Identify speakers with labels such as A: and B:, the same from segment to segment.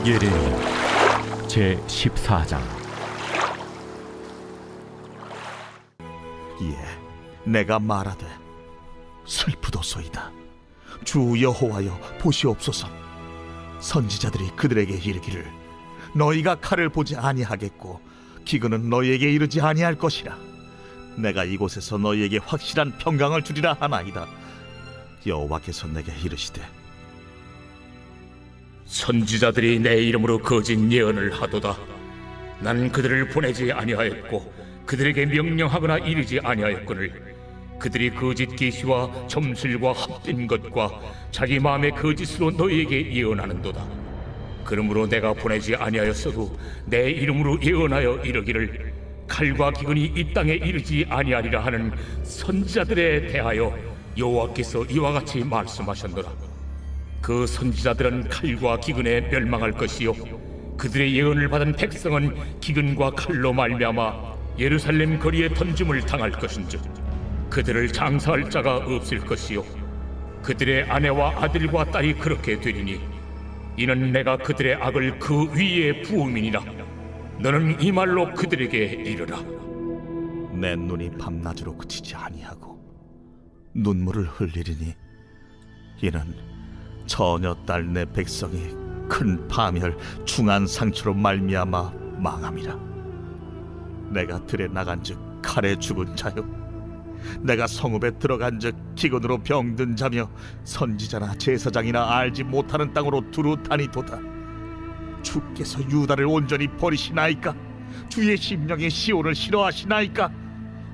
A: 예레미야 제14장.
B: 이에 내가 말하되 슬프도소이다. 주 여호와여 보시옵소서. 선지자들이 그들에게 이르기를 너희가 칼을 보지 아니하겠고 기근은 너희에게 이르지 아니할 것이라. 내가 이곳에서 너희에게 확실한 평강을 주리라 하나이다. 여호와께서 내게 이르시되
C: 선지자들이 내 이름으로 거짓 예언을 하도다. 나는 그들을 보내지 아니하였고 그들에게 명령하거나 이르지 아니하였거늘 그들이 거짓 계시와 점술과 헛된 것과 자기 마음의 거짓으로 너희에게 예언하는도다. 그러므로 내가 보내지 아니하였어도 내 이름으로 예언하여 이르기를 칼과 기근이 이 땅에 이르지 아니하리라 하는 선지자들에 대하여 여호와께서 이와 같이 말씀하셨노라. 그 선지자들은 칼과 기근에 멸망할 것이요 그들의 예언을 받은 백성은 기근과 칼로 말미암아 예루살렘 거리에 던짐을 당할 것인즉 그들을 장사할 자가 없을 것이요 그들의 아내와 아들과 딸이 그렇게 되리니 이는 내가 그들의 악을 그 위에 부음이니라. 너는 이 말로 그들에게 이르라.
B: 내 눈이 밤낮으로 그치지 아니하고 눈물을 흘리리니 이는 처녀딸 내 백성이 큰 파멸 중한 상처로 말미암아 망함이라. 내가 들에 나간즉 칼에 죽은 자요 내가 성읍에 들어간즉 기근으로 병든 자며 선지자나 제사장이나 알지 못하는 땅으로 두루 다니도다. 주께서 유다를 온전히 버리시나이까? 주의 심령이 시온을 싫어하시나이까?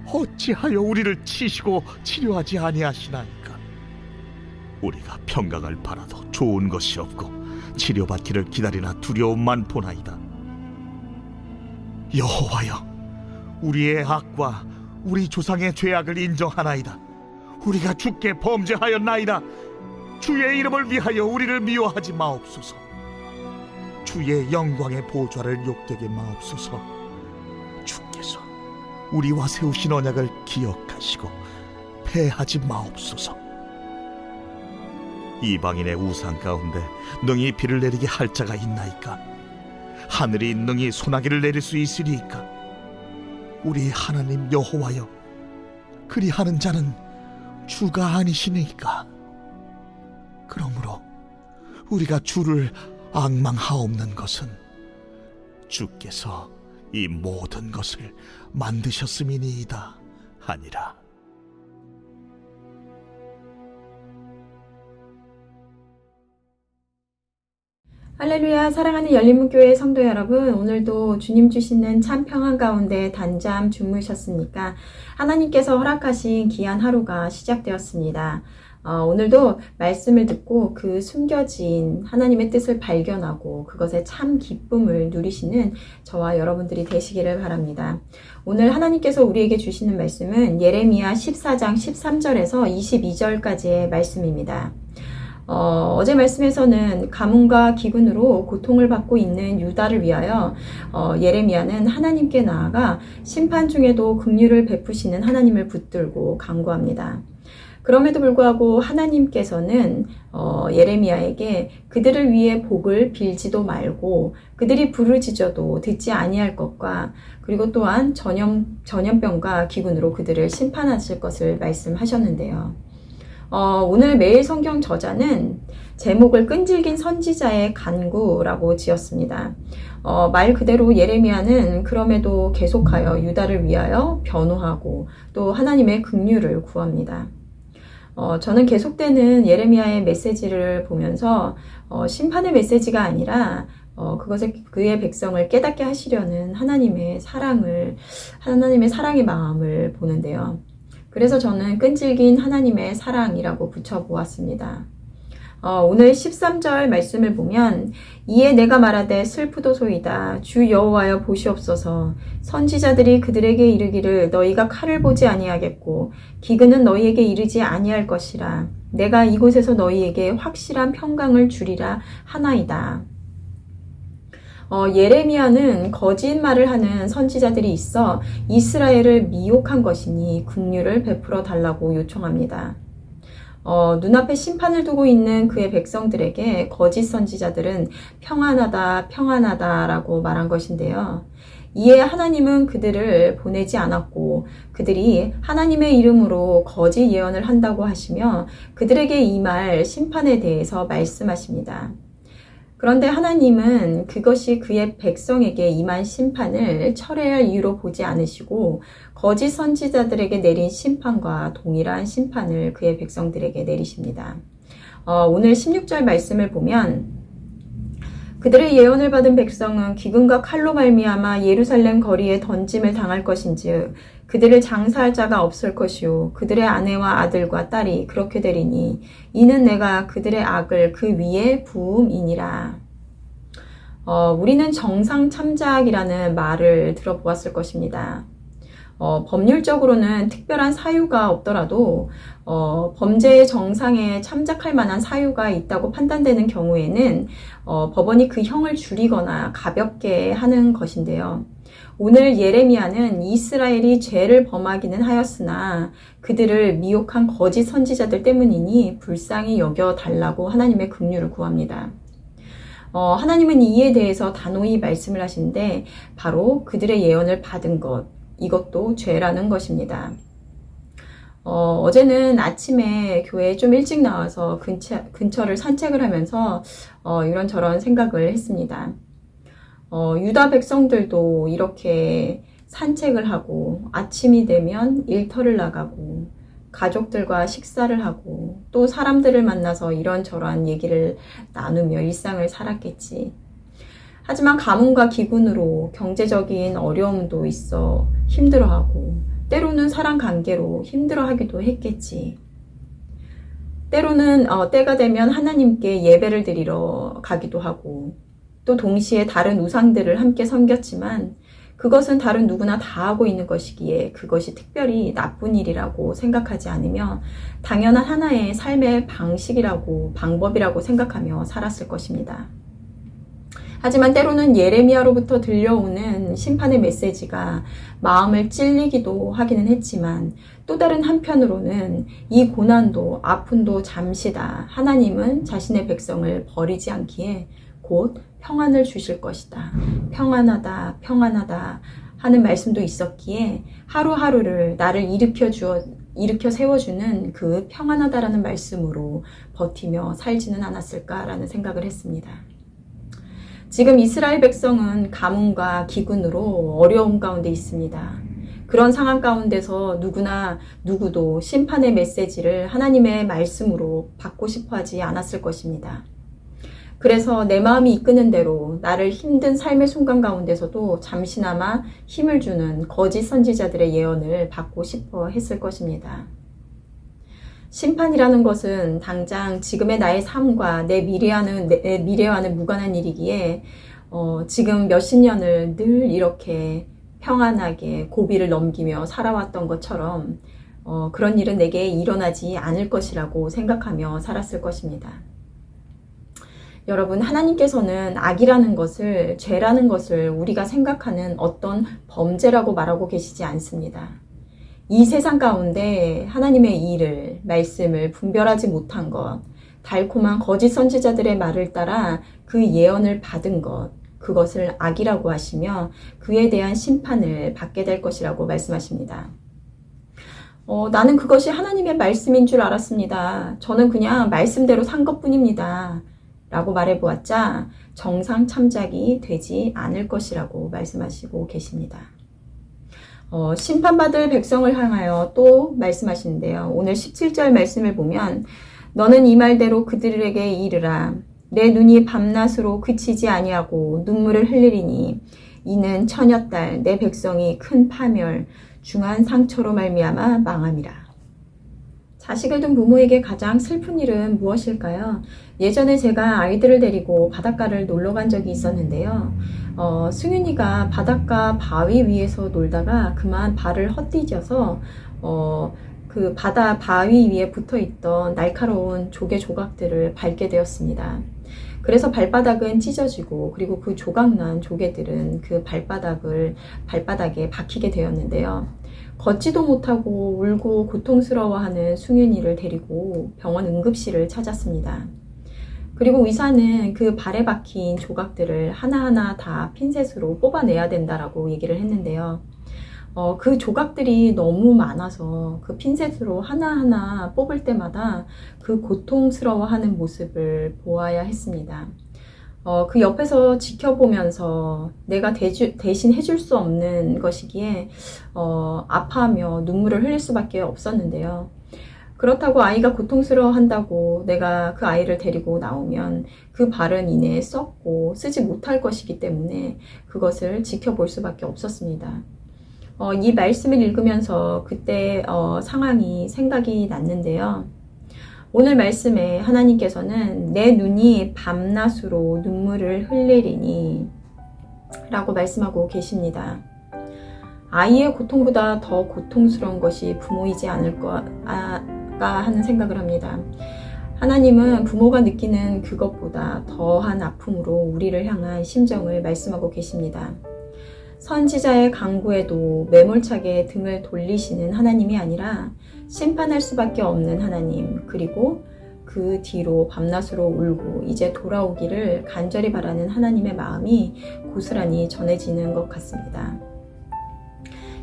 B: 어찌하여 우리를 치시고 치료하지 아니하시나이까? 우리가 평강을 바라도 좋은 것이 없고 치료받기를 기다리나 두려움만 보나이다. 여호와여, 우리의 악과 우리 조상의 죄악을 인정하나이다. 우리가 주께 범죄하였나이다. 주의 이름을 위하여 우리를 미워하지 마옵소서. 주의 영광의 보좌를 욕되게 마옵소서. 주께서 우리와 세우신 언약을 기억하시고 패하지 마옵소서. 이방인의 우상 가운데 능히 비를 내리게 할 자가 있나이까? 하늘이 능히 소나기를 내릴 수 있으리이까? 우리 하나님 여호와여, 그리하는 자는 주가 아니시니까? 그러므로 우리가 주를 앙망하옵는 것은 주께서 이 모든 것을 만드셨음이니이다 하니라.
D: 할렐루야. 사랑하는 열린문교회 성도 여러분, 오늘도 주님 주시는 참 평안 가운데 단잠 주무셨습니까? 하나님께서 허락하신 귀한 하루가 시작되었습니다. 오늘도 말씀을 듣고 그 숨겨진 하나님의 뜻을 발견하고 그것에 참 기쁨을 누리시는 저와 여러분들이 되시기를 바랍니다. 오늘 하나님께서 우리에게 주시는 말씀은 예레미야 14장 13절에서 22절까지의 말씀입니다. 어제 말씀에서는 가뭄과 기근으로 고통을 받고 있는 유다를 위하여 예레미야는 하나님께 나아가 심판 중에도 긍휼을 베푸시는 하나님을 붙들고 간구합니다. 그럼에도 불구하고 하나님께서는 예레미야에게 그들을 위해 복을 빌지도 말고 그들이 부르짖어도 듣지 아니할 것과 그리고 또한 전염병과 기근으로 그들을 심판하실 것을 말씀하셨는데요. 오늘 매일 성경 저자는 제목을 끈질긴 선지자의 간구라고 지었습니다. 말 그대로 예레미야는 그럼에도 계속하여 유다를 위하여 변호하고 또 하나님의 긍휼을 구합니다. 저는 계속되는 예레미야의 메시지를 보면서 심판의 메시지가 아니라 그것을 그의 백성을 깨닫게 하시려는 하나님의 사랑의 마음을 보는데요. 그래서 저는 끈질긴 하나님의 사랑이라고 붙여보았습니다. 오늘 13절 말씀을 보면 이에 내가 말하되 슬프도소이다. 주 여호와여 보시옵소서. 선지자들이 그들에게 이르기를 너희가 칼을 보지 아니하겠고 기근은 너희에게 이르지 아니할 것이라. 내가 이곳에서 너희에게 확실한 평강을 주리라 하나이다. 예레미야는 거짓말을 하는 선지자들이 있어 이스라엘을 미혹한 것이니 긍휼을 베풀어 달라고 요청합니다. 눈앞에 심판을 두고 있는 그의 백성들에게 거짓 선지자들은 평안하다, 평안하다라고 말한 것인데요. 이에 하나님은 그들을 보내지 않았고 그들이 하나님의 이름으로 거짓 예언을 한다고 하시며 그들에게 임할 심판에 대해서 말씀하십니다. 그런데 하나님은 그것이 그의 백성에게 임한 심판을 철회할 이유로 보지 않으시고 거짓 선지자들에게 내린 심판과 동일한 심판을 그의 백성들에게 내리십니다. 오늘 16절 말씀을 보면 그들의 예언을 받은 백성은 기근과 칼로 말미암아 예루살렘 거리에 던짐을 당할 것인즉 그들을 장사할 자가 없을 것이요 그들의 아내와 아들과 딸이 그렇게 되리니 이는 내가 그들의 악을 그 위에 부음이니라. 우리는 정상 참작이라는 말을 들어보았을 것입니다. 법률적으로는 특별한 사유가 없더라도 범죄의 정상에 참작할 만한 사유가 있다고 판단되는 경우에는 법원이 그 형을 줄이거나 가볍게 하는 것인데요. 오늘 예레미야는 이스라엘이 죄를 범하기는 하였으나 그들을 미혹한 거짓 선지자들 때문이니 불쌍히 여겨달라고 하나님의 긍휼을 구합니다. 하나님은 이에 대해서 단호히 말씀을 하시는데 바로 그들의 예언을 받은 것, 이것도 죄라는 것입니다. 어제는 아침에 교회에 좀 일찍 나와서 근처를 산책을 하면서 이런저런 생각을 했습니다. 유다 백성들도 이렇게 산책을 하고 아침이 되면 일터를 나가고 가족들과 식사를 하고 또 사람들을 만나서 이런저런 얘기를 나누며 일상을 살았겠지. 하지만 가뭄과 기근으로 경제적인 어려움도 있어 힘들어하고 때로는 사람 관계로 힘들어하기도 했겠지. 때로는 때가 되면 하나님께 예배를 드리러 가기도 하고 또 동시에 다른 우상들을 함께 섬겼지만 그것은 다른 누구나 다 하고 있는 것이기에 그것이 특별히 나쁜 일이라고 생각하지 않으며 당연한 하나의 삶의 방법이라고 생각하며 살았을 것입니다. 하지만 때로는 예레미야로부터 들려오는 심판의 메시지가 마음을 찔리기도 하기는 했지만 또 다른 한편으로는 이 고난도 아픔도 잠시다. 하나님은 자신의 백성을 버리지 않기에 곧 평안을 주실 것이다. 평안하다, 평안하다 하는 말씀도 있었기에 하루하루를 나를 일으켜 세워주는 그 평안하다라는 말씀으로 버티며 살지는 않았을까라는 생각을 했습니다. 지금 이스라엘 백성은 가뭄과 기근으로 어려움 가운데 있습니다. 그런 상황 가운데서 누구도 심판의 메시지를 하나님의 말씀으로 받고 싶어 하지 않았을 것입니다. 그래서 내 마음이 이끄는 대로 나를 힘든 삶의 순간 가운데서도 잠시나마 힘을 주는 거짓 선지자들의 예언을 받고 싶어 했을 것입니다. 심판이라는 것은 당장 지금의 나의 삶과 내 미래와는 무관한 일이기에 지금 몇십 년을 늘 이렇게 평안하게 고비를 넘기며 살아왔던 것처럼 그런 일은 내게 일어나지 않을 것이라고 생각하며 살았을 것입니다. 여러분, 하나님께서는 악이라는 것을, 죄라는 것을 우리가 생각하는 어떤 범죄라고 말하고 계시지 않습니다. 이 세상 가운데 하나님의 일을, 말씀을 분별하지 못한 것, 달콤한 거짓 선지자들의 말을 따라 그 예언을 받은 것, 그것을 악이라고 하시며 그에 대한 심판을 받게 될 것이라고 말씀하십니다. 나는 그것이 하나님의 말씀인 줄 알았습니다. 저는 그냥 말씀대로 산 것뿐입니다. 라고 말해보았자 정상 참작이 되지 않을 것이라고 말씀하시고 계십니다. 심판받을 백성을 향하여 또 말씀하시는데요. 오늘 17절 말씀을 보면 너는 이 말대로 그들에게 이르라. 내 눈이 밤낮으로 그치지 아니하고 눈물을 흘리리니 이는 처녀딸 내 백성이 큰 파멸 중한 상처로 말미암아 망함이라. 자식을 둔 부모에게 가장 슬픈 일은 무엇일까요? 예전에 제가 아이들을 데리고 바닷가를 놀러 간 적이 있었는데요. 승윤이가 바닷가 바위 위에서 놀다가 그만 발을 헛디뎌서 그 바위 위에 붙어있던 날카로운 조개 조각들을 밟게 되었습니다. 그래서 발바닥은 찢어지고 그리고 그 조각난 조개들은 그 발바닥에 박히게 되었는데요. 걷지도 못하고 울고 고통스러워하는 승윤이를 데리고 병원 응급실을 찾았습니다. 그리고 의사는 그 발에 박힌 조각들을 하나하나 다 핀셋으로 뽑아내야 된다라고 얘기를 했는데요. 그 조각들이 너무 많아서 그 핀셋으로 하나하나 뽑을 때마다 그 고통스러워하는 모습을 보아야 했습니다. 그 옆에서 지켜보면서 내가 대신 해줄 수 없는 것이기에 아파하며 눈물을 흘릴 수밖에 없었는데요. 그렇다고 아이가 고통스러워한다고 내가 그 아이를 데리고 나오면 그 발은 이내 썩고 쓰지 못할 것이기 때문에 그것을 지켜볼 수밖에 없었습니다. 이 말씀을 읽으면서 그때 상황이 생각이 났는데요. 오늘 말씀에 하나님께서는 내 눈이 밤낮으로 눈물을 흘리리니 라고 말씀하고 계십니다. 아이의 고통보다 더 고통스러운 것이 부모이지 않을까 하는 생각을 합니다. 하나님은 부모가 느끼는 그것보다 더한 아픔으로 우리를 향한 심정을 말씀하고 계십니다. 선지자의 강구에도 매몰차게 등을 돌리시는 하나님이 아니라 심판할 수밖에 없는 하나님, 그리고 그 뒤로 밤낮으로 울고 이제 돌아오기를 간절히 바라는 하나님의 마음이 고스란히 전해지는 것 같습니다.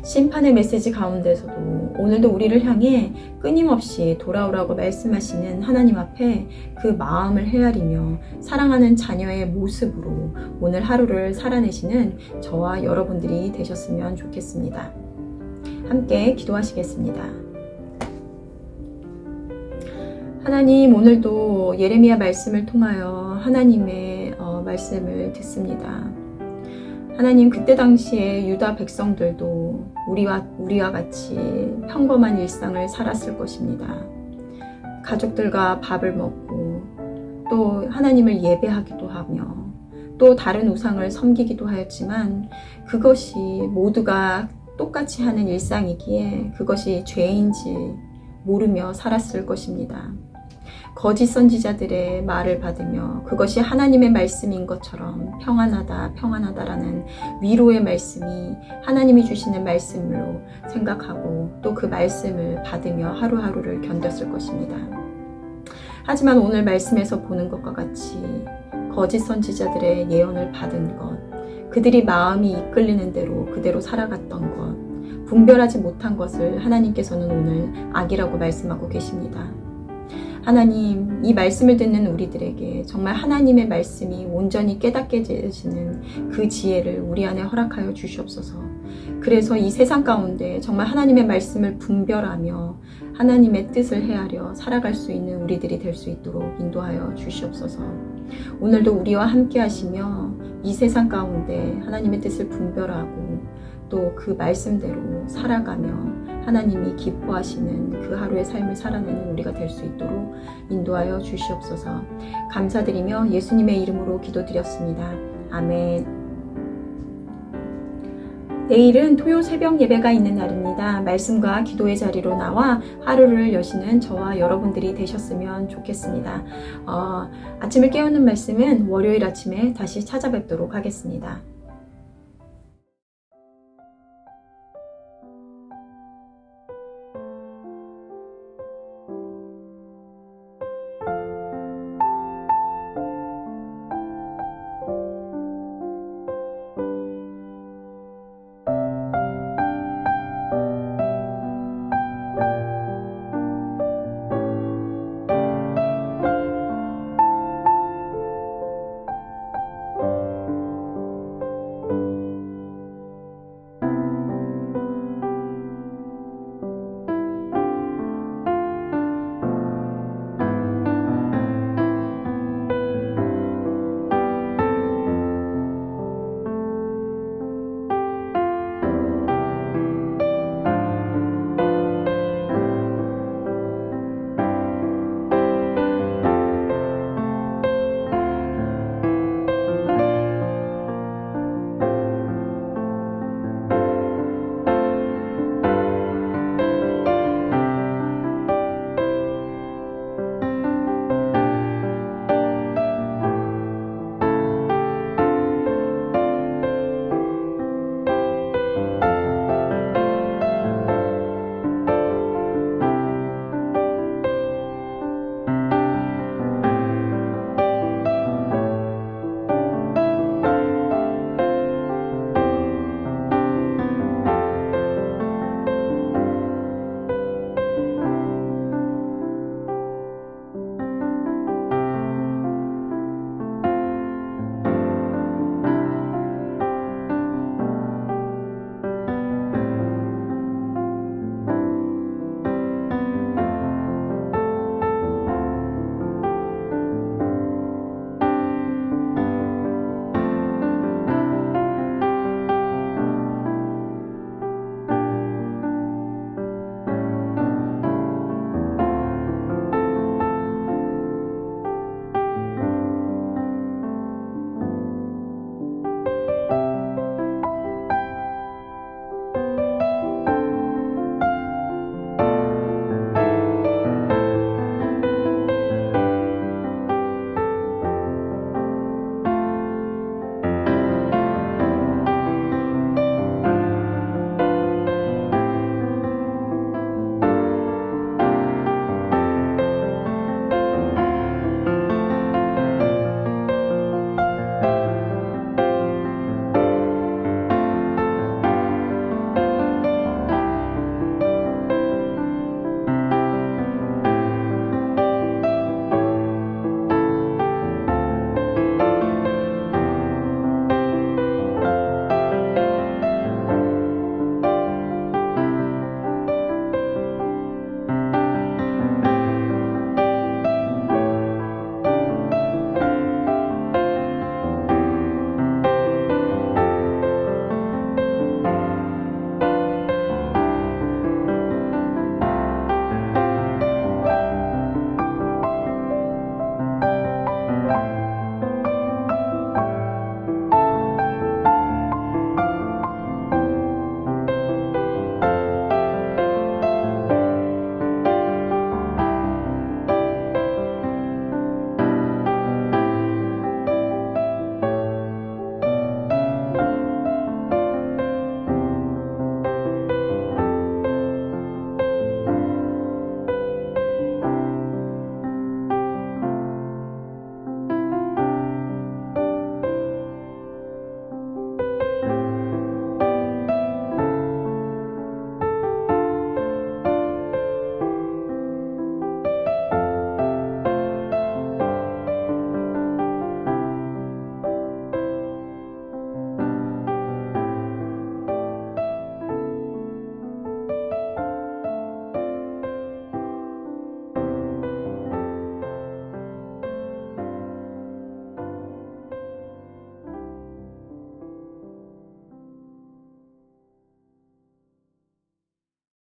D: 심판의 메시지 가운데서도 오늘도 우리를 향해 끊임없이 돌아오라고 말씀하시는 하나님 앞에 그 마음을 헤아리며 사랑하는 자녀의 모습으로 오늘 하루를 살아내시는 저와 여러분들이 되셨으면 좋겠습니다. 함께 기도하시겠습니다. 하나님, 오늘도 예레미야 말씀을 통하여 하나님의 말씀을 듣습니다. 하나님, 그때 당시에 유다 백성들도 우리와 같이 평범한 일상을 살았을 것입니다. 가족들과 밥을 먹고 또 하나님을 예배하기도 하며 또 다른 우상을 섬기기도 하였지만 그것이 모두가 똑같이 하는 일상이기에 그것이 죄인지 모르며 살았을 것입니다. 거짓 선지자들의 말을 받으며 그것이 하나님의 말씀인 것처럼 평안하다, 평안하다라는 위로의 말씀이 하나님이 주시는 말씀으로 생각하고 또 그 말씀을 받으며 하루하루를 견뎠을 것입니다. 하지만 오늘 말씀에서 보는 것과 같이 거짓 선지자들의 예언을 받은 것, 그들이 마음이 이끌리는 대로 그대로 살아갔던 것, 분별하지 못한 것을 하나님께서는 오늘 악이라고 말씀하고 계십니다. 하나님, 이 말씀을 듣는 우리들에게 정말 하나님의 말씀이 온전히 깨닫게 되시는 그 지혜를 우리 안에 허락하여 주시옵소서. 그래서 이 세상 가운데 정말 하나님의 말씀을 분별하며 하나님의 뜻을 헤아려 살아갈 수 있는 우리들이 될 수 있도록 인도하여 주시옵소서. 오늘도 우리와 함께 하시며 이 세상 가운데 하나님의 뜻을 분별하고 또 그 말씀대로 살아가며 하나님이 기뻐하시는 그 하루의 삶을 살아내는 우리가 될 수 있도록 인도하여 주시옵소서. 감사드리며 예수님의 이름으로 기도드렸습니다. 아멘. 내일은 토요 새벽 예배가 있는 날입니다. 말씀과 기도의 자리로 나와 하루를 여시는 저와 여러분들이 되셨으면 좋겠습니다. 아침을 깨우는 말씀은 월요일 아침에 다시 찾아뵙도록 하겠습니다.